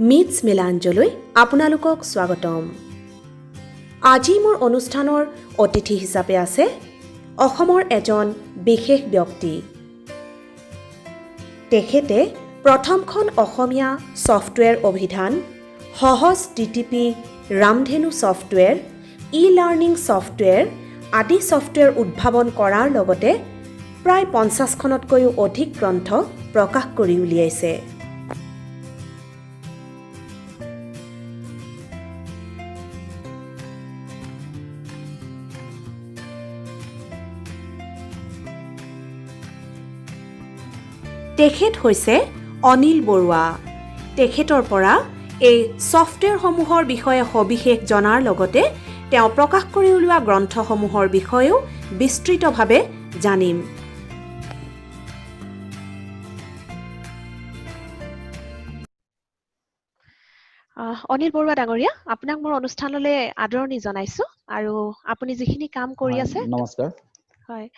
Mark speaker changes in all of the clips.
Speaker 1: Mitch মিলাঞ্জলৈ আপোনালোকক স্বাগতম। আজি মোৰ অনুষ্ঠানৰ অতিথি হিচাপে আছে অসমৰ এজন বিশেষ ব্যক্তি। তেখেতে প্ৰথমখন অসমীয়া ছফ্টৱেৰ অভিধান সহজ DTP ৰামধেনু ছফ্টৱেৰ ই-লাৰ্ণিং ছফ্টৱেৰ আদি ছফ্টৱেৰ উদ্ভাৱন কৰাৰ লগতে প্ৰায় 50খনতকৈও অধিক গ্ৰন্থ প্ৰকাশ কৰি উলিয়াইছে। তেখেত হৈছে অনিল বৰুৱা। তেখেতৰ পৰা এই ছফ্টৱেৰসমূহৰ বিষয়ে সবিশেষ জনাৰ লগতে তেওঁ প্ৰকাশ কৰি উলিওৱা গ্ৰন্থসমূহৰ বিষয়েও বিস্তৃতভাৱে জানিম। অনিল বৰুৱা ডাঙৰীয়া, আপোনাক মোৰ অনুষ্ঠানলৈ আদৰণি জনাইছো আৰু আপুনি যিখিনি কাম কৰি আছে
Speaker 2: নমস্কাৰ।
Speaker 1: হয়,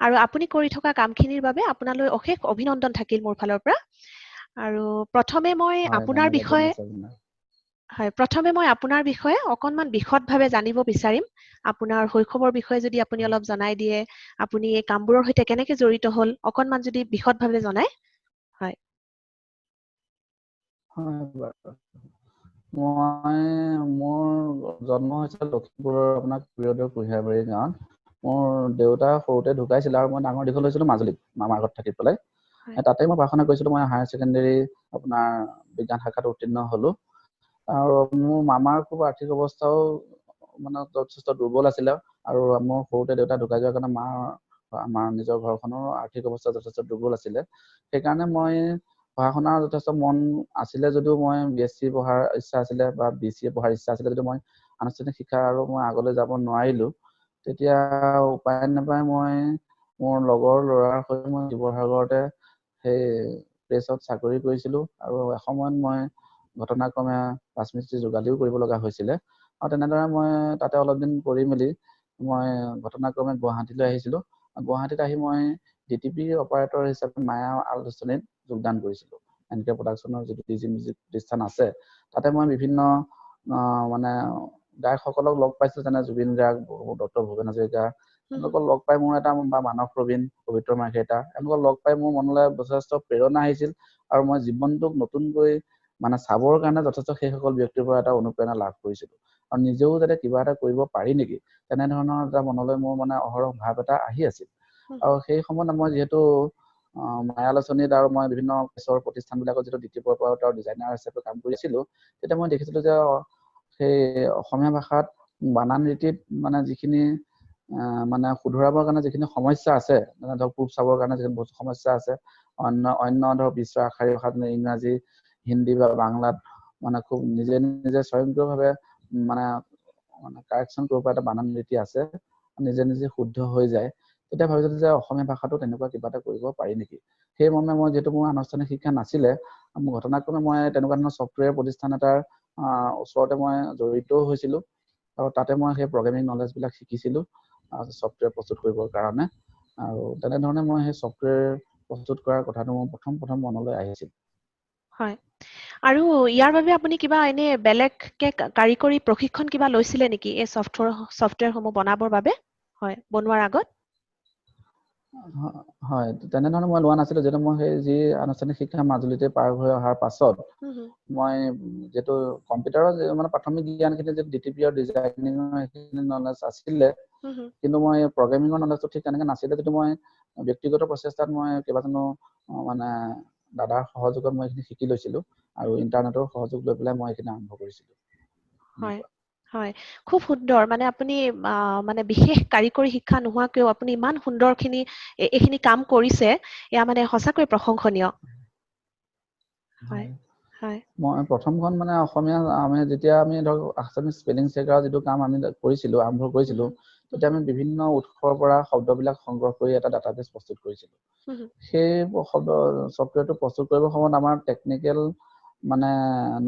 Speaker 1: আৰু আপুনি কৰি থকা কামখিনিৰ বাবে আপোনালৈ অশেষ অভিনন্দন থাকিল মোৰ ফালৰ পৰা। আৰু প্ৰথমে মই আপোনাৰ বিষয়ে অকণমান বিশদভাৱে জানিব বিচাৰিম। আপোনাৰ শৈশৱৰ বিষয়ে যদি আপুনি অলপ জনাই দিয়ে, আপুনি এই কামবোৰৰ সৈতে কেনেকৈ জড়িত হ'ল, অকণমান যদি বিশদভাৱে জনায়। হয়।
Speaker 2: মোৰ জন্ম হৈছিল লখিমপুৰৰ আপোনাৰ প্ৰিয়দেউ কুঁহিয়াৰবাৰী গাঁৱত। মোৰ দেউতা সৰুতে ঢুকাইছিল আৰু মই ডাঙৰ দীঘল হৈছিলোঁ মাজুলীত মামাৰ ঘৰত থাকি পেলাই। তাতে মই পঢ়া শুনা কৰিছিলোঁ। মই হায়াৰ ছেকেণ্ডেৰী আপোনাৰ বিজ্ঞান শাখাত উত্তীৰ্ণ হ'লোঁ। আৰু মোৰ মামাৰ খুব আৰ্থিক অৱস্থাও মানে যথেষ্ট দুৰ্বল আছিলে আৰু মোৰ সৰুতে দেউতা ঢুকাই যোৱাৰ কাৰণে আমাৰ নিজৰ ঘৰখনৰ আৰ্থিক অৱস্থা যথেষ্ট দুৰ্বল আছিলে। সেইকাৰণে মই পঢ়া শুনাৰ যথেষ্ট মন আছিলে যদিও মই BSc পঢ়াৰ ইচ্ছা আছিলে বা BCA পঢ়াৰ ইচ্ছা আছিলে যদিও মই আনুষ্ঠানিক শিক্ষা আৰু মই আগলৈ যাব নোৱাৰিলোঁ। তেতিয়া উপায় নাপায় মই মোৰ লগৰ ল'ৰাৰ সৈতে মই শিৱসাগৰতে সেই প্ৰেছত চাকৰি কৰিছিলোঁ আৰু এসময়ত মই ঘটনাক্ৰমে ৰাজমিস্ত্ৰী যোগালীও কৰিব লগা হৈছিলে। আৰু তেনেদৰে মই তাতে অলপ দিন কৰি মেলি মই ঘটনাক্ৰমে গুৱাহাটীলৈ আহিছিলোঁ। গুৱাহাটীত আহি মই DTP অপাৰেটৰ হিচাপে মায়া আলোচনীত যোগদান কৰিছিলোঁ। এনকে প্ৰডাকশ্যনৰ যিটো DG মিউজিক প্ৰতিষ্ঠান আছে, তাতে মই বিভিন্ন মানে গায়কসকলক লগ পাইছিলোঁ, যেনে জুবিন গাৰ্গ, ডক্টৰ ভূপেন হাজৰিকা। তেওঁলোকক লগ পাই মোৰ এটা বা মানস প্ৰবীণ, পবিত্ৰ মাৰ্ঘেৰিটা, তেওঁলোকক লগ পাই মোৰ মনলৈ যথেষ্ট প্ৰেৰণা আহিছিল আৰু মই জীৱনটোক নতুনকৈ মানে চাবৰ কাৰণে যথেষ্ট সেইসকল ব্যক্তিৰ পৰা এটা অনুপ্ৰেৰণা লাভ কৰিছিলোঁ। আৰু নিজেও যাতে কিবা এটা কৰিব পাৰি নেকি, তেনেধৰণৰ এটা মনলৈ মোৰ মানে অহৰহ ভাৱ এটা আহি আছিল। আৰু সেই সময়ত মই যিহেতু মায়া আলোচনীত আৰু মই বিভিন্ন প্ৰেছৰ প্ৰতিষ্ঠানবিলাকত যিটো DTP অপাৰেটৰ ডিজাইনাৰ হিচাপে কাম কৰিছিলোঁ, তেতিয়া মই দেখিছিলোঁ যে সেই অসমীয়া ভাষাত বানান ৰীতিত মানে যিখিনি মানে শুধৰাবৰ কাৰণে যিখিনি সমস্যা আছে, মানে ধৰক প্ৰুফ চাবৰ কাৰণে যিখিনি বহুত সমস্যা আছে, অন্য ধৰক বিশ্ব আশাৰী ভাষাত ইংৰাজী, হিন্দী বা বাংলাত মানে খুব নিজে নিজে স্বয়ংক্ৰিয়ভাৱে মানে কাৰেকশ্যন কৰিব পৰা এটা বানান ৰীতি আছে, নিজে নিজে শুদ্ধ হৈ যায়। তেতিয়া ভাবিছিলোঁ যে অসমীয়া ভাষাটো তেনেকুৱা কিবা এটা কৰিব পাৰি নেকি। সেই মৰ্মে মই যিহেতু মোৰ আনুষ্ঠানিক শিক্ষা নাছিলে, মোৰ ঘটনাক্ৰমে মই তেনেকুৱা ধৰণৰ ছফ্টৱেৰ প্ৰতিষ্ঠান এটাৰ ওচৰতে মই জড়িতও হৈছিলোঁ আৰু তাতে মই সেই প্ৰগ্ৰেমিং নলেজবিলাক শিকিছিলোঁ ছফ্টৱেৰ প্ৰস্তুত কৰিবৰ কাৰণে। আৰু তেনেধৰণে মই সেই ছফ্টৱেৰ প্ৰস্তুত কৰাৰ কথাটো মোৰ প্ৰথম মনলৈ আহিছিল।
Speaker 1: হয়, আৰু ইয়াৰ বাবে আপুনি কিবা এনে বেলেগকে কাৰিকৰী প্ৰশিক্ষণ কিবা লৈছিলে নেকি এই ছফ্টৱেৰসমূহ বনাবৰ বাবে? হয়, বনোৱাৰ আগত?
Speaker 2: হয়, তেনেধৰণে মই লোৱা নাছিলোঁ। যিহেতু মই সেই যি আনুষ্ঠানিক শিক্ষা মাজুলীতে পাৰ হৈ অহাৰ পাছত মই যিহেতু কম্পিউটাৰৰ মানে প্ৰাথমিক জ্ঞানখিনি যে DTP আৰু ডিজাইনিঙৰ সেইখিনি নলেজ আছিলে, কিন্তু মই প্ৰগ্ৰেমিঙৰ নলেজটো ঠিক তেনেকৈ নাছিলে। যিটো মই ব্যক্তিগত প্ৰচেষ্টাত মই কেইবাজনো মানে দাদাৰ সহযোগত মই এইখিনি শিকি লৈছিলোঁ আৰু ইণ্টাৰনেটৰ সহযোগ লৈ পেলাই মই এইখিনি আৰম্ভ কৰিছিলোঁ।
Speaker 1: হয়, হয়, খুব সুন্দৰ। মানে আপুনি মানে বিশেষ কাৰিকৰী শিক্ষা নোহোৱাকৈও আপুনি ইমান সুন্দৰখিনি এইখিনি কাম কৰিছে, এয়া মানে সঁচাকৈ প্ৰশংসনীয়। হয়, হয়।
Speaker 2: মই প্ৰথমখন মানে অসমীয়া যেতিয়া আমি ধৰক আছামিজ স্পেলিং চেকাৰ যিটো কাম আমি কৰিছিলোঁ, আৰম্ভ কৰিছিলোঁ, তেতিয়া আমি বিভিন্ন উৎসৰ পৰা শব্দবিলাক সংগ্ৰহ কৰি এটা ডাটাবেছ প্ৰস্তুত কৰিছিলোঁ। সেই ছফ্টৱেৰটো প্ৰস্তুত কৰিবৰ সময়ত আমাৰ টেকনিকেল মানে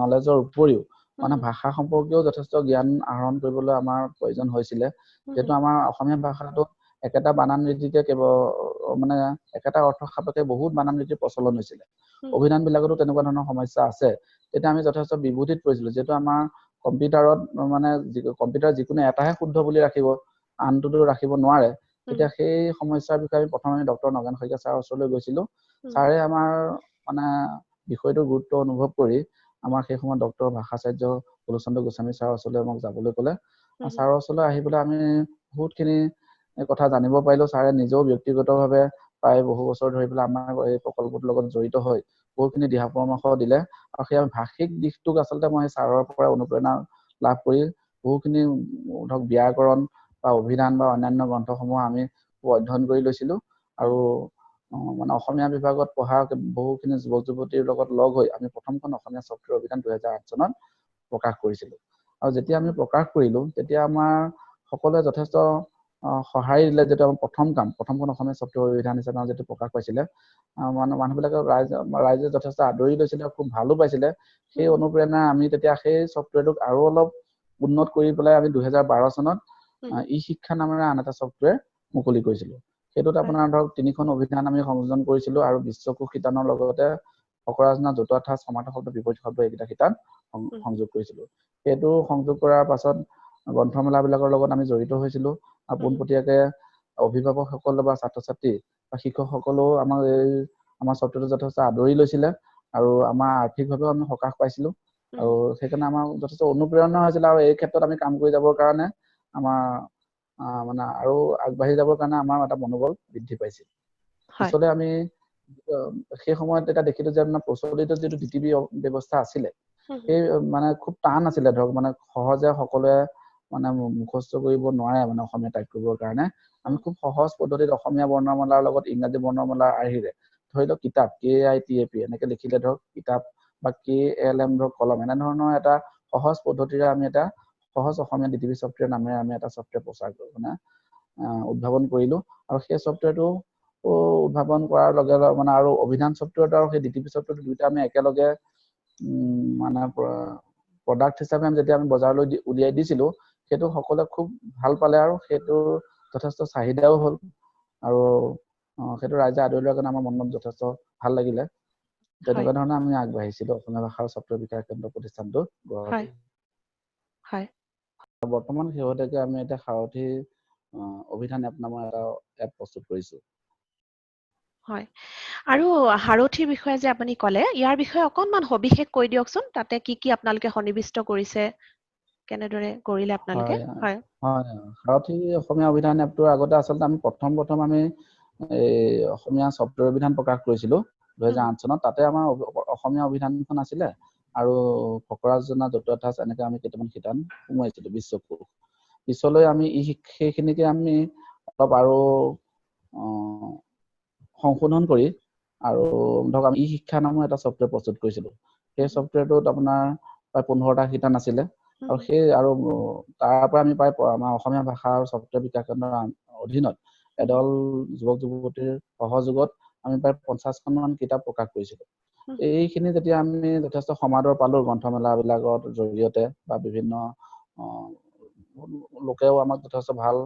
Speaker 2: নলেজৰ উপৰিও মানে ভাষা সম্পৰ্কীয় যথেষ্ট জ্ঞান আহৰণ কৰিবলৈ আমাৰ প্ৰয়োজন হৈছিলে। যিহেতু আমাৰ অসমীয়া ভাষাটো একেটা বানান ৰীতিতে মানে একেটা অৰ্থ সাপেক্ষে বহুত বানান ৰীতিৰ প্ৰচলন হৈছিলে। অভিধানবিলাকতো তেনেকুৱা ধৰণৰ সমস্যা আছে। তেতিয়া আমি যথেষ্ট বিভূতিত পৰিছিলোঁ, যিহেতু আমাৰ কম্পিউটাৰত মানে কম্পিউটাৰ যিকোনো এটাহে শুদ্ধ বুলি ৰাখিব, আনটোতো ৰাখিব নোৱাৰে। তেতিয়া সেই সমস্যাৰ বিষয়ে আমি প্ৰথমে ডক্টৰ নগেন শইকীয়া ছাৰৰ ওচৰলৈ গৈছিলোঁ। ছাৰে আমাৰ মানে বিষয়টোৰ গুৰুত্ব অনুভৱ কৰি আমাৰ সেই সময়ত ডক্টৰ ভাষাচাৰ্য কুলচন্দ্ৰ গোস্বামী ছাৰৰ ওচৰলৈ আমাক যাবলৈ ক'লে। ছাৰৰ ওচৰলৈ আহি পেলাই আমি বহুতখিনি কথা জানিব পাৰিলোঁ। ছাৰে নিজেও ব্যক্তিগতভাৱে প্ৰায় বহু বছৰ ধৰি পেলাই আমাৰ এই প্ৰকল্পটোৰ লগত জড়িত হৈ বহুতখিনি দিহা পৰামৰ্শ দিলে। আৰু সেই ভাষিক দিশটোক আচলতে মই ছাৰৰ পৰা অনুপ্ৰেৰণা লাভ কৰি বহুখিনি ধৰক ব্যাকৰণ বা অভিধান বা অন্যান্য গ্ৰন্থসমূহ আমি অধ্যয়ন কৰি লৈছিলোঁ। আৰু মানে অসমীয়া বিভাগত পঢ়া বহুখিনি যুৱক যুৱতীৰ লগত লগ হৈ আমি প্ৰথমখন অসমীয়া ছফ্টৱেৰ অভিধান 2008 চনত প্ৰকাশ কৰিছিলোঁ। আৰু যেতিয়া আমি প্ৰকাশ কৰিলোঁ তেতিয়া আমাৰ সকলোৱে যথেষ্ট সঁহাৰি দিলে। যিটো আমাৰ প্ৰথমখন অসমীয়া ছফ্টৱেৰ অভিধান হিচাপে যিটো প্ৰকাশ পাইছিলে, মানুহবিলাকে ৰাইজে যথেষ্ট আদৰি লৈছিলে, খুব ভালো পাইছিলে। সেই অনুপ্ৰেৰণা আমি তেতিয়া সেই ছফ্টৱেৰটোক আৰু অলপ উন্নত কৰি পেলাই আমি 2012 চনত ই শিক্ষা নামেৰে আন এটা ছফ্টৱেৰ মুকলি কৰিছিলোঁ। সেইটোত আপোনাৰ ধৰক 3খন অভিধান আমি সংযোজন কৰিছিলোঁ আৰু বিশ্বকোষ শিতানৰ লগতে ফকৰা যোজনা, জতুৱা ঠাঁচ, সমাৰ্থক শব্দ, বিপৰীত শব্দ এইকেইটা শিতান সংযোগ কৰিছিলোঁ। সেইটো সংযোগ কৰাৰ পাছত গ্ৰন্থমেলাবিলাকৰ লগত আমি জড়িত হৈছিলোঁ। আৰু পোনপটীয়াকৈ অভিভাৱকসকল বা ছাত্ৰ ছাত্ৰী বা শিক্ষকসকলেও আমাৰ ছফ্টৱেৰটো যথেষ্ট আদৰি লৈছিলে আৰু আমাৰ আৰ্থিকভাৱেও আমি সকাহ পাইছিলোঁ। আৰু সেইকাৰণে আমাৰ যথেষ্ট অনুপ্ৰেৰণা হৈছিলে। আৰু এই ক্ষেত্ৰত আমি কাম কৰি যাবৰ কাৰণে আমাৰ মানে আৰু আগবাঢ়ি যাবৰ কাৰণে আমাৰ এটা মনোবল বৃদ্ধি পাইছিল। পিছতে আমি সেই সময়ত এটা দেখিলোঁ যে আপোনাৰ প্ৰচলিত যিটো DTP ব্যৱস্থা আছিলে, সেই মানে খুব টান আছিলে। ধৰক মানে সহজে সকলোৱে মানে মুখস্থ কৰিব নোৱাৰে মানে অসমীয়া টাইপ কৰিবৰ কাৰণে। আমি খুব সহজ পদ্ধতিত অসমীয়া বৰ্ণমালাৰ লগত ইংৰাজী বৰ্ণমালাৰ আৰ্হিৰে ধৰি লওক কিতাপ KITAP এনেকে লিখিলে ধৰক কিতাপ, বা KLM ধৰক কলম, এনেধৰণৰ এটা সহজ পদ্ধতিৰে আমি এটা সহজ অসমীয়া DTP ছফ্টৱেৰ নামেৰে আমি এটা ছফ্টৱেৰ প্ৰচাৰ মানে উদ্ভাৱন কৰিলোঁ। আৰু সেই ছফ্টৱেৰটো উদ্ভাৱন কৰাৰ লগে লগে মানে আৰু অভিধান ছফ্টৱেৰটো আৰু সেই DTP ছফ্টৱেৰটো দুইটা আমি একেলগে মানে প্ৰডাক্ট হিচাপে যেতিয়া আমি বজাৰলৈ উলিয়াই দিছিলোঁ, সেইটো সকলোৱে খুব ভাল পালে আৰু সেইটোৰ যথেষ্ট চাহিদাও হ'ল। আৰু সেইটো ৰাইজে আদৰি লোৱাৰ কাৰণে আমাৰ মনত যথেষ্ট ভাল লাগিলে। তেনেকুৱা ধৰণে আমি আগবাঢ়িছিলোঁ অসমীয়া ভাষা আৰু ছফ্টৱেৰ বিকাশ কেন্দ্ৰ প্ৰতিষ্ঠানটো গঢ় দি। বৰ্তমান শেহতীয়াকৈ আমি এতিয়া সাৰথি অভিধান এপ নামৰ এটা এপ প্ৰস্তুত কৰিছোঁ।
Speaker 1: হয়। আৰু সাৰথিৰ বিষয়ে যে আপুনি ক'লে, ইয়াৰ বিষয়ে অকণমান সবিশেষ কৈ দিয়কচোন। তাতে কি কি আপোনালোকে সন্নিৱিষ্ট কৰিছে, কেনেদৰে কৰিলে আপোনালোকে?
Speaker 2: হয়, সাৰথি অসমীয়া অভিধান এপটোৰ আগতে আচলতে আমি প্ৰথম আমি এই অসমীয়া ছফ্টৱেৰ অভিধান প্ৰকাশ কৰিছিলোঁ 2008 চনত। তাতে আমাৰ অসমীয়া অভিধানখন আছিলে আৰু ফকৰা যোজনা, জতুৱা ঠাঁচ এনেকে আমি কেইটামান শিতান সোমোৱাইছিলোঁ বিশ্বকোষ। পিছলৈ আমি সেইখিনিকে আমি অলপ আৰু সংশোধন কৰি আৰু ধৰক আমি শিক্ষা নামৰ এটা ছফ্টৱেৰ প্ৰস্তুত কৰিছিলোঁ। সেই ছফ্টৱেৰটোত আপোনাৰ প্ৰায় 15টা শিতান আছিলে। আৰু আৰু তাৰ পৰা আমি প্ৰায় আমাৰ অসমীয়া ভাষা আৰু ছফ্টৱেৰ বিকাশ কেন্দ্ৰৰ অধীনত এদল যুৱক যুৱতীৰ সহযোগত আমি প্ৰায় 50খনমান কিতাপ প্ৰকাশ কৰিছিলোঁ। এইখিনি যেতিয়া আমি যথেষ্ট সমাদৰ পালোঁ গ্ৰন্থমেলাবিলাকৰ জৰিয়তে বা বিভিন্ন লোকেও আমাক যথেষ্ট ভাল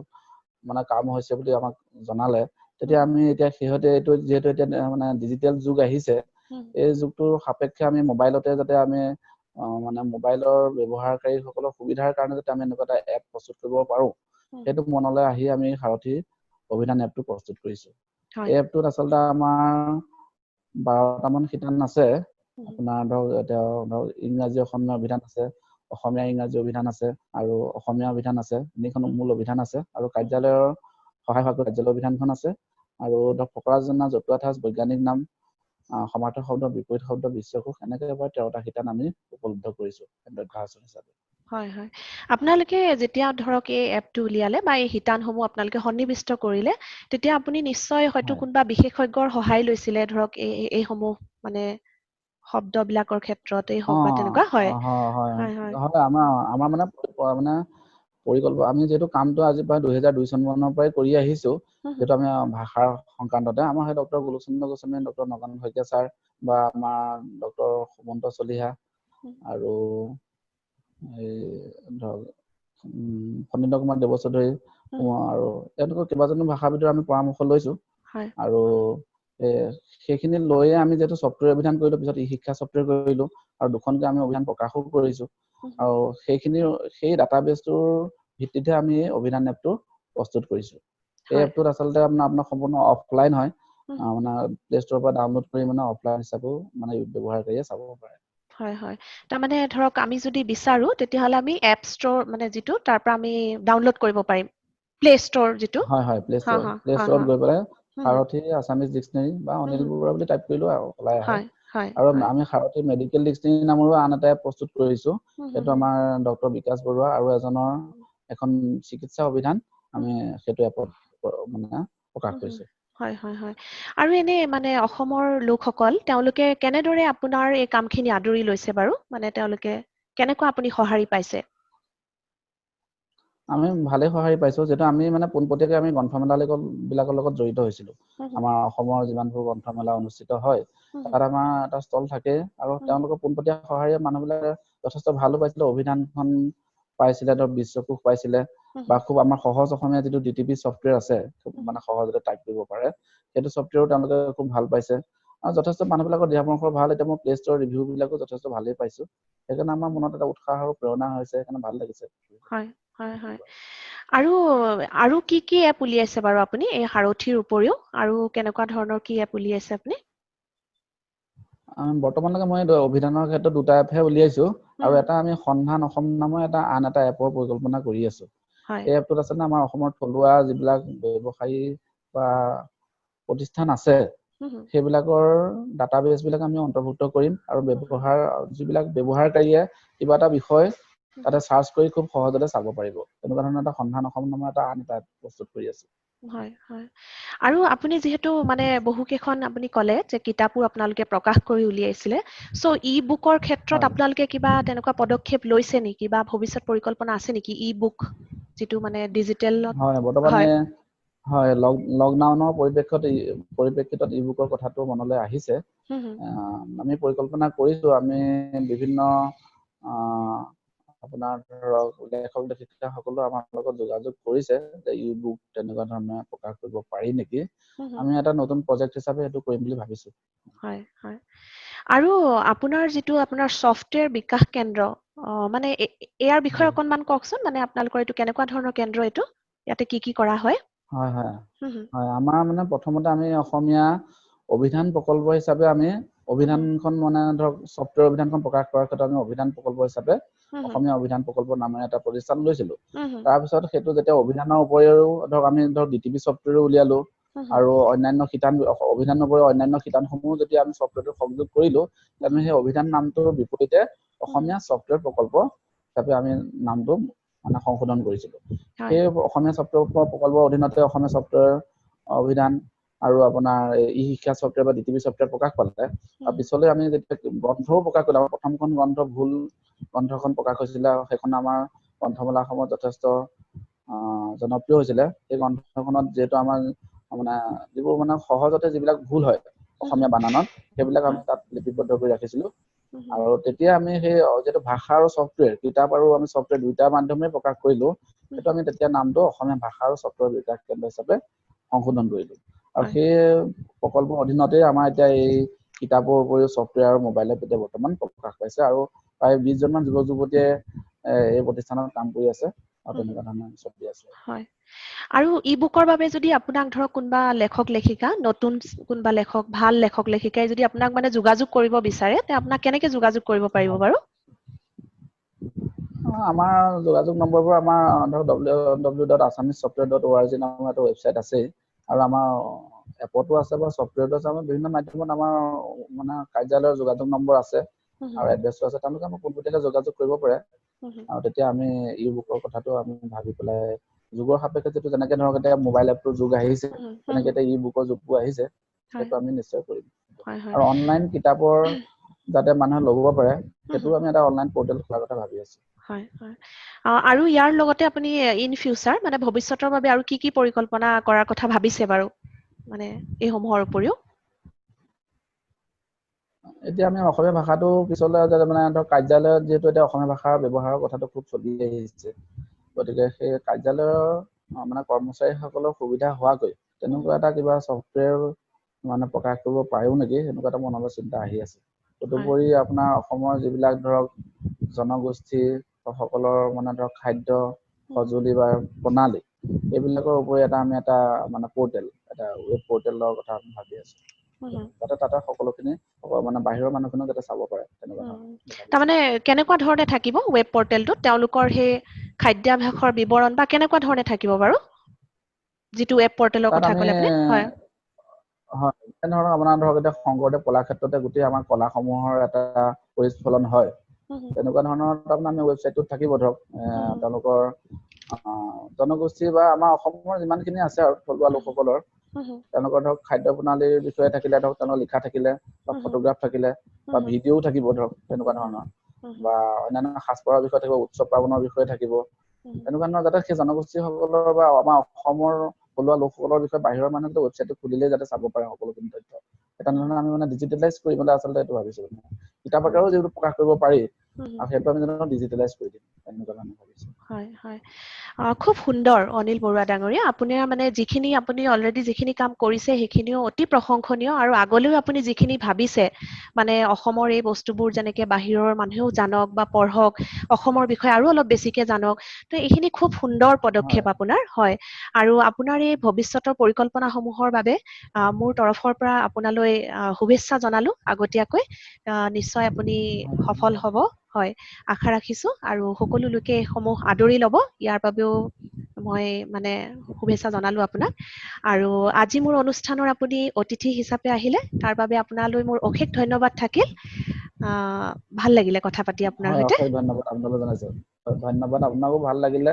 Speaker 2: মানে কাম হৈছে বুলি আমাক জনালে, তেতিয়া আমি এতিয়া এইটো যিহেতু এতিয়া মানে ডিজিটেল যুগ আহিছে, এই যুগটোৰ সাপেক্ষে আমি মোবাইলতে যাতে আমি মানে মোবাইলৰ ব্যৱহাৰকাৰীসকলৰ সুবিধাৰ কাৰণে যাতে আমি এনেকুৱা এটা এপ প্ৰস্তুত কৰিব পাৰোঁ, সেইটো মনলৈ আহি আমি সাৰথি অভিধান এপটো প্ৰস্তুত কৰিছোঁ। এই এপটোত আচলতে আমাৰ 12টামান শিতান আছে। আপোনাৰ ধৰক এতিয়া ধৰক ইংৰাজী অসমীয়া অভিধান আছে, অসমীয়া ইংৰাজী অভিধান আছে আৰু অসমীয়া অভিধান আছে, 3খন মূল অভিধান আছে। আৰু কাৰ্যালয়ৰ সহায় ভাগত কাৰ্যালয় অভিধানখন আছে। আৰু ধৰক ফকৰা যোজনা, জতুৱা ঠাঁচ, বৈজ্ঞানিক নাম, সমাৰ্থক শব্দ, বিপৰীত শব্দ, বিশ্বকোষ এনেকে প্ৰায় 13টা শিতান আমি উপলব্ধ কৰিছোঁ ভাৰ্চন হিচাপে।
Speaker 1: হয়, হয়। আপোনালোকে যেতিয়া ধৰক এই এপটো উলিয়ালে বা এই শিতানসমূহ আপোনালোকে সন্নিৱিষ্ট কৰিলে, তেতিয়া আপুনি নিশ্চয় হয়তো কোনোবা বিশেষজ্ঞৰ সহায় লৈছিলে, ধৰক এইসমূহ মানে শব্দবিলাকৰ ক্ষেত্ৰতেই হওক বা তেনেকুৱা। হয়,
Speaker 2: আমাৰ মানে পৰিকল্পনা, আমি যিহেতু কামটো আজি প্ৰায় 2002 চনমানৰ পৰাই কৰি আহিছোঁ, যিহেতু আমি ভাষাৰ সংক্ৰান্ততে আমাৰ সেই doctor Kulchandra Goswami, doctor Nagen Saikia sir বা আমাৰ ডক্টৰ সুমন্ত চলিহা আৰু এই ধৰক ফণীন্দ্ৰ কুমাৰ দেৱচৌধুৰী আৰু তেওঁলোকৰ কেইবাজনো ভাষাবিদৰ আমি পৰামৰ্শ লৈছোঁ। আৰু সেইখিনি লৈয়ে আমি যিহেতু ছফ্টৱেৰ অভিধান কৰিলোঁ, পিছত ই শিক্ষা ছফ্টৱেৰ কৰিলোঁ। আৰু দুখনকৈ আমি অভিধান প্ৰকাশো কৰিছোঁ
Speaker 1: হুম,
Speaker 2: আৰু সেই ডাটাবেছটোৰ ভিত্তিতহে আমি অভিধান এপটো প্ৰস্তুত কৰিছোঁ এই
Speaker 1: হয়
Speaker 2: এপটোত আচলতে আপোনাৰ সম্পূৰ্ণ অফলাইন হয়
Speaker 1: হুম,
Speaker 2: মানে প্লে ষ্টৰৰ পৰা ডাউনলোড কৰি মানে অফলাইন হিচাপেও মানে ব্যৱহাৰকাৰীয়ে চাব পাৰে
Speaker 1: হয় হয় তাৰমানে ধৰক আমি যদি বিচাৰো তেতিয়াহ'লে আমি এপ ষ্ট'ৰ মানে যিটো তাৰ পৰা আমি ডাউনলোড কৰিব পাৰিম প্লে ষ্ট'ৰ যিটো
Speaker 2: হয় হয় প্লে
Speaker 1: হা হা হা
Speaker 2: ষ্টৰত
Speaker 1: হা
Speaker 2: গৈ পেলাই
Speaker 1: হুম, হুম,
Speaker 2: সাৰথী আছামিজ ডিক্সনেৰী বা
Speaker 1: হুম,
Speaker 2: অনিল
Speaker 1: হুম,
Speaker 2: বৰুৱা বুলি টাইপ কৰিলো আৰু ওলাই আহে
Speaker 1: হয় হয়
Speaker 2: আৰু
Speaker 1: হয়
Speaker 2: আমি সাৰথী মেডিকেল ডিক্সনেৰী নামৰো আন এটা এপ প্ৰস্তুত কৰিছোঁ
Speaker 1: হুম, হুম,
Speaker 2: সেইটো
Speaker 1: হুম,
Speaker 2: আমাৰ ডক্টৰ বিকাশ বৰুৱা আৰু এজনৰ এখন চিকিৎসা অভিধান
Speaker 1: হুম,
Speaker 2: আমি সেইটো এপত মানে প্ৰকাশ
Speaker 1: হুম, হুম,
Speaker 2: কৰিছোঁ
Speaker 1: হয় হয় হয় আৰু এনে মানে অসমৰ লোকসকল তেওঁলোকে কেনেদৰে আপোনাৰ এই কামখিনি আদৰি লৈছে বাৰু মানে তেওঁলোকে কেনেকুৱা আপুনি সঁহাৰি পাইছে
Speaker 2: আমি ভালেই সঁহাৰি পাইছোঁ যিহেতু আমি মানে পোনপটীয়াকৈ আমি গ্ৰন্থমেলা বিলাকৰ লগত জড়িত হৈছিলোঁ
Speaker 1: হুম, হুম,
Speaker 2: আমাৰ অসমৰ যিমানবোৰ গ্ৰন্থমেলা অনুষ্ঠিত হয়
Speaker 1: হুম,
Speaker 2: তাত আমাৰ এটা ষ্টল থাকে আৰু
Speaker 1: হুম,
Speaker 2: তেওঁলোকৰ পোনপটীয়া সঁহাৰি মানুহবিলাকে যথেষ্ট ভালো পাইছিলে অভিধানখন পাইছিলে ধৰক বিশ্বকোষ পাইছিলে
Speaker 1: হুম,
Speaker 2: বা খুব আমাৰ সহজ অসমীয়া যিটো DTP ছফ্টৱেৰ আছে খুব
Speaker 1: হুম,
Speaker 2: মানে সহজতে টাইপ কৰিব পাৰে সেইটো ছফ্টৱেৰো তেওঁলোকে খুব ভাল পাইছে আৰু যথেষ্ট মানুহবিলাকৰ দিহা পৰামৰ্শ ভাল এতিয়া মই প্লে ষ্ট'ৰ ৰিভিউবিলাকো যথেষ্ট ভালেই পাইছোঁ সেইকাৰণে আমাৰ মনত এটা উৎসাহ আৰু প্ৰেৰণা হৈছে সেইকাৰণে ভাল লাগিছে
Speaker 1: হয় হয় হয় আৰু আৰু কি এপ উলিয়াইছে বাৰু আপুনি এই সাৰথিৰ উপৰিও আৰু কেনেকুৱা ধৰণৰ কি এপ উলিয়াইছে আপুনি
Speaker 2: বৰ্তমানলৈকে মই অভিধানৰ ক্ষেত্ৰত দুটা এপহে উলিয়াইছোঁ
Speaker 1: হুম,
Speaker 2: আৰু
Speaker 1: হুম,
Speaker 2: এটা আমি সন্ধান অসম নামৰ আন এটা এপৰ পৰিকল্পনা কৰি আছোঁ
Speaker 1: হয়
Speaker 2: এই এপটোত আচলতে আমাৰ অসমৰ থলুৱা যিবিলাক ব্যৱসায়ী বা প্ৰতিষ্ঠান আছে
Speaker 1: হুম, হুম,
Speaker 2: সেইবিলাকৰ ডাটাবেছবিলাক আমি অন্তৰ্ভুক্ত কৰিম আৰু
Speaker 1: হুম,
Speaker 2: যিবিলাক ব্যৱহাৰকাৰীয়ে কিবা এটা বিষয়
Speaker 1: হুম,
Speaker 2: তাতে চাৰ্চ কৰি খুব সহজতে চাব পাৰিব তেনেকুৱা ধৰণৰ এটা সন্ধান অসম নামৰ আন এটা এপ প্ৰস্তুত কৰি আছোঁ
Speaker 1: হয় হয় আৰু আপুনি যিহেতু মানে বহুকেইখন আপুনি ক'লে যে কিতাপো আপোনালোকে প্ৰকাশ কৰি উলিয়াইছিলে চ' ই বুকৰ ক্ষেত্ৰত
Speaker 2: হয়
Speaker 1: আপোনালোকে কিবা তেনেকুৱা পদক্ষেপ লৈছে নেকি বা ভৱিষ্যত পৰিকল্পনা আছে নেকি ই বুক যিটো মানে ডিজিটেলত
Speaker 2: হয় বৰ্তমানে
Speaker 1: হয়
Speaker 2: হয় লকডাউনৰ পৰিপ্ৰেক্ষিতত ই বুকৰ কথাটো মনলৈ আহিছে
Speaker 1: হুম হুম
Speaker 2: আমি পৰিকল্পনা কৰিছোঁ আমি বিভিন্ন আহ, আপোনাৰ ধৰক লেখক লেখিকাসকলো আমাৰ লগত যোগাযোগ কৰিছে যে ই বুক তেনেকুৱা ধৰণে প্ৰকাশ কৰিব পাৰি নেকি
Speaker 1: হুম হুম
Speaker 2: আমি এটা নতুন প্ৰজেক্ট হিচাপে সেইটো কৰিম বুলি ভাবিছোঁ
Speaker 1: হয় হয় আৰু আপোনাৰ যিটো আপোনাৰ ছফ্টৱেৰ বিকাশ কেন্দ্ৰ মানে ইয়াৰ বিষয়ে
Speaker 2: হয়
Speaker 1: অকণমান কওকচোন মানে আপোনালোকৰ এইটো কেনেকুৱা ধৰণৰ কেন্দ্ৰ এইটো ইয়াতে কি কৰা হয়
Speaker 2: হয় হয়
Speaker 1: হুম হুম
Speaker 2: হয় আমাৰ মানে প্ৰথমতে আমি অসমীয়া অভিধান প্ৰকল্প হিচাপে আমি
Speaker 1: হুম
Speaker 2: অভিধানখন মানে ধৰক ছফ্টৱেৰ অভিধানখন প্ৰকাশ কৰাৰ ক্ষেত্ৰত আমি অভিধান প্ৰকল্প হিচাপে
Speaker 1: হুম হুম
Speaker 2: অসমীয়া অভিধান প্ৰকল্প নামেৰে এটা প্ৰতিষ্ঠান লৈছিলোঁ
Speaker 1: হুম হুম
Speaker 2: তাৰপিছত সেইটো যেতিয়া অভিধানৰ উপৰিও ধৰক আমি ধৰক DTP ছফ্টৱেৰো উলিয়ালো
Speaker 1: হুম হুম
Speaker 2: আৰু অন্যান্য শিতান অভিধানৰ উপৰিও অন্যান্য শিতানসমূহো যেতিয়া আমি ছফ্টৱেৰটো সংযোগ কৰিলোঁ
Speaker 1: হুম
Speaker 2: আমি
Speaker 1: হুম
Speaker 2: সেই অভিধান নামটোৰ বিপৰীতে
Speaker 1: হুম হুম
Speaker 2: অসমীয়া ছফ্টৱেৰ প্ৰকল্প হিচাপে আমি নামটো মানে সংশোধন কৰিছিলোঁ
Speaker 1: হয়
Speaker 2: সেই অসমীয়া ছফ্টৱেৰ প্ৰকল্পৰ অধীনতে অসমীয়া ছফ্টৱেৰ অভিধান আৰু আপোনাৰ ই শিক্ষা ছফ্টৱেৰ বা DTP ছফ্টৱেৰ প্ৰকাশ পালে
Speaker 1: হুম
Speaker 2: আৰু
Speaker 1: হুম
Speaker 2: পিছলৈ আমি যেতিয়া গ্ৰন্থও প্ৰকাশ কৰিলোঁ আমাৰ প্ৰথমখন গ্ৰন্থ ভুল গ্ৰন্থখন প্ৰকাশ হৈছিলে আৰু সেইখন আমাৰ গ্ৰন্থমেলা সময়ত যথেষ্ট জনপ্ৰিয় হৈছিলে সেই গ্ৰন্থখনত যিহেতু আমাৰ মানে যিবোৰ মানে সহজতে যিবিলাক ভুল হয়
Speaker 1: হুম হুম
Speaker 2: অসমীয়া বানানত সেইবিলাক আমি
Speaker 1: হয়
Speaker 2: তাত লিপিবদ্ধ কৰি ৰাখিছিলোঁ
Speaker 1: হুম হুম
Speaker 2: আৰু তেতিয়া আমি সেই যিহেতু ভাষা আৰু ছফ্টৱেৰ কিতাপ আৰু আমি ছফ্টৱেৰ দুইটা মাধ্যমে প্ৰকাশ কৰিলোঁ
Speaker 1: হুম
Speaker 2: সেইটো আমি তেতিয়া নামটো অসমীয়া ভাষা আৰু ছফ্টৱেৰ বিকাশ কেন্দ্ৰ হিচাপে সংশোধন কৰিলোঁ আৰু
Speaker 1: হয়
Speaker 2: সেই প্ৰকল্পৰ অধীনতে আমাৰ এতিয়া এই কিতাপৰ উপৰিও ছফ্টৱেৰ আৰু মোবাইল এপ এতিয়া বৰ্তমান প্ৰকাশ পাইছে আৰু প্ৰায় 20জনমান যুৱক যুৱতীয়ে এই প্ৰতিষ্ঠানত কাম কৰি আছে আৰু
Speaker 1: হুম হুম
Speaker 2: তেনেকুৱা ধৰণৰ চলি আছে
Speaker 1: হয় আৰু ই বুকৰ বাবে যদি আপোনাক ধৰক কোনোবা লেখক লেখিকা নতুন কোনোবা লেখক ভাল লেখক লেখিকাই যদি আপোনাক মানে যোগাযোগ কৰিব বিচাৰে তে আপোনাক কেনেকে যোগাযোগ কৰিব পাৰিব বাৰু
Speaker 2: আমাৰ যোগাযোগ নম্বৰবোৰ আমাৰ ধৰক www.assamessoftware.org নামৰ এটা ৱেবছাইট আছেই আৰু আমাৰ এপতো আছে বা ছফ্টৱেৰতো আছে আমাৰ বিভিন্ন মাধ্যমত আমাৰ মানে কাৰ্যালয়ৰ যোগাযোগ নম্বৰ আছে
Speaker 1: হুম হুম
Speaker 2: আৰু এড্ৰেছটো আছে তেওঁলোকে আমাক পোনপটীয়াকৈ যোগাযোগ কৰিব পাৰে
Speaker 1: হুম হুম
Speaker 2: আৰু তেতিয়া আমি ই বুকৰ কথাটো আমি ভাবি পেলাই যুগৰ সাপেক্ষে যিটো যেনেকে ধৰক এতিয়া মোবাইল এপটোৰ যুগ আহিছে
Speaker 1: হুম হুম
Speaker 2: তেনেকে
Speaker 1: হুম
Speaker 2: এতিয়া ই বুকৰ যুগটো আহিছে
Speaker 1: হয়
Speaker 2: সেইটো আমি নিশ্চয় কৰিম
Speaker 1: হয় হয়
Speaker 2: আৰু অনলাইন কিতাপৰ যাতে মানুহে ল'ব পাৰে
Speaker 1: হুম
Speaker 2: সেইটো
Speaker 1: হুম
Speaker 2: আমি এটা অনলাইন পৰ্টেল খোলাৰ কথা ভাবি আছোঁ
Speaker 1: হয় হয় আৰু ইয়াৰ লগতে আপুনি ইন ফিউচাৰ মানে ভৱিষ্যতৰ বাবে আৰু কি পৰিকল্পনা কৰাৰ কথা ভাবিছে বাৰু মানে এইসমূহৰ উপৰিও
Speaker 2: এতিয়া আমি অসমীয়া ভাষাটো পিছলৈ মানে ধৰক কাৰ্যালয়ত যিহেতু এতিয়া অসমীয়া ভাষাৰ ব্যৱহাৰৰ কথাটো খুব চলি আহিছে গতিকে সেই কাৰ্যালয়ৰ মানে কৰ্মচাৰীসকলৰ সুবিধা হোৱাকৈ
Speaker 1: হুম
Speaker 2: তেনেকুৱা এটা কিবা ছফ্টৱেৰ মানে প্ৰকাশ কৰিব পাৰোঁ নেকি সেনেকুৱা এটা মনলৈ চিন্তা আহি আছে তদুপৰি আপোনাৰ অসমৰ যিবিলাক ধৰক জনগোষ্ঠী সকলৰ মানে ধৰক খাদ্য সঁজুলি বা প্ৰণালী এইবিলাকৰ উপৰি আমি এটা মানে পৰ্টেল এটা ৱেব পৰ্টেলৰ কথা ভাবি আছো তাতে সকলোখিনি মানে বাহিৰৰ মানুহখিনিও যাতে চাব পাৰে তেনেকুৱা
Speaker 1: তাৰমানে কেনেকুৱা ধৰণে থাকিব ৱেব পৰ্টেলটোত তেওঁলোকৰ সেই খাদ্যাভ্যাসৰ বিৱৰণ বা কেনেকুৱা ধৰণে থাকিব বাৰু যিটো ৱেব পৰ্টেলৰ
Speaker 2: তাত
Speaker 1: কথা
Speaker 2: আমি
Speaker 1: ক'লে আপুনি হয়
Speaker 2: হয় ধৰক আপোনাৰ ধৰক এতিয়া শংকৰদেৱ কলাক্ষেত্ৰতে গোটেই আমাৰ কলাসমূহৰ এটা পৰিস্ফুৰণ হয় তেনেকুৱা ধৰণৰ তাৰমানে আমি ৱেবছাইটটোত থাকিব ধৰক তেওঁলোকৰ জনগোষ্ঠী বা আমাৰ অসমৰ যিমানখিনি আছে আৰু থলুৱা লোকসকলৰ তেওঁলোকৰ ধৰক খাদ্য প্ৰণালীৰ বিষয়ে থাকিলে ধৰক তেওঁলোকৰ লিখা থাকিলে বা ফটোগ্ৰাফ থাকিলে বা ভিডিঅ'ও থাকিব ধৰক তেনেকুৱা ধৰণৰ বা অন্যান্য সাজপাৰৰ বিষয়ে থাকিব উৎসৱ পাৰ্বণৰ বিষয়ে থাকিব তেনেকুৱা ধৰণৰ যাতে সেই জনগোষ্ঠীসকলৰ বা আমাৰ অসমৰ থলুৱা লোকসকলৰ বিষয়ে বাহিৰৰ মানুহে ৱেবছাইটটো খুলিলে যাতে চাব পাৰে সকলোখিনি তথ্য তেনেধৰণে আমি মানে ডিজিটেলাইজ কৰিবলৈ আচলতে এইটো ভাবিছো কিতাপ আকাৰেও যিহেতু প্ৰকাশ কৰিব পাৰি আৰু সেইটো আমি ডিজিটেলাইজ কৰি দিম তেনেকুৱা ধৰণে ভাবিছো
Speaker 1: হয় হয় খুব সুন্দৰ অনিল বৰুৱা ডাঙৰীয়া আপুনি মানে যিখিনি আপুনি অলৰেডি যিখিনি কাম কৰিছে সেইখিনিও অতি প্ৰশংসনীয় আৰু আগলৈও আপুনি যিখিনি ভাবিছে মানে অসমৰ এই বস্তুবোৰ যেনেকে বাহিৰৰ মানুহেও জানক বা পঢ়ক অসমৰ বিষয়ে আৰু অলপ বেছিকে জানক তো এইখিনি খুব সুন্দৰ পদক্ষেপ আপোনাৰ হয় আৰু আপোনাৰ এই ভৱিষ্যতৰ পৰিকল্পনাসমূহৰ বাবে মোৰ তৰফৰ পৰা আপোনালৈ শুভেচ্ছা জনালো আগতীয়াকৈ নিশ্চয় আপুনি সফল হ'ব হয় আশা ৰাখিছো আৰু সকলো লোকে সমূহ আদৰি ল'ব ইয়াৰ বাবেও মই মানে শুভেচ্ছা জনালো আপোনাক আৰু আজি মোৰ অনুষ্ঠানৰ আপুনি অতিথি হিচাপে আহিলে তাৰ বাবে আপোনালৈ মোৰ অশেষ ধন্যবাদ থাকিল ভাল লাগিলে কথা পাতি আপোনাৰ
Speaker 2: হয়
Speaker 1: সৈতে
Speaker 2: অশেষ ধন্যবাদ আপোনালৈ জনাইছো ধন্যবাদ আপোনাকো ভাল লাগিলে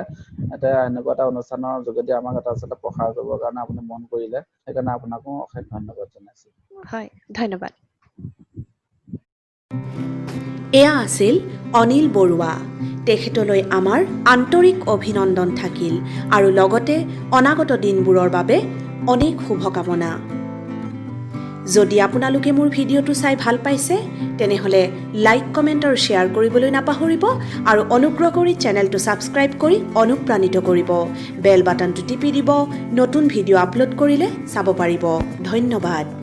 Speaker 2: এতিয়া এনেকুৱা এটা অনুষ্ঠানৰ যোগেদি আমাক এটা আচলতে প্ৰসাৰ কৰিবৰ কাৰণে আপুনি মন কৰিলে সেইকাৰণে আপোনাকো অশেষ ধন্যবাদ জনাইছো
Speaker 1: হয় ধন্যবাদ
Speaker 3: এয়া আছিল অনিল বৰুৱা তেখেতলৈ আমাৰ আন্তৰিক অভিনন্দন থাকিল আৰু লগতে অনাগত দিনবোৰৰ বাবে অনেক শুভকামনা যদি আপোনালোকে মোৰ ভিডিঅ'টো চাই ভাল পাইছে তেনেহলে লাইক কমেন্ট আৰু শ্বেয়াৰ কৰিবলৈ নাপাহৰিব আৰু অনুগ্ৰহ কৰি চেনেলটো সাবস্ক্ৰাইব কৰি অনুপ্ৰাণিত কৰিব বেল বাটনটো টিপি দিব নতুন ভিডিঅ' আপলোড কৰিলে চাব পাৰিব ধন্যবাদ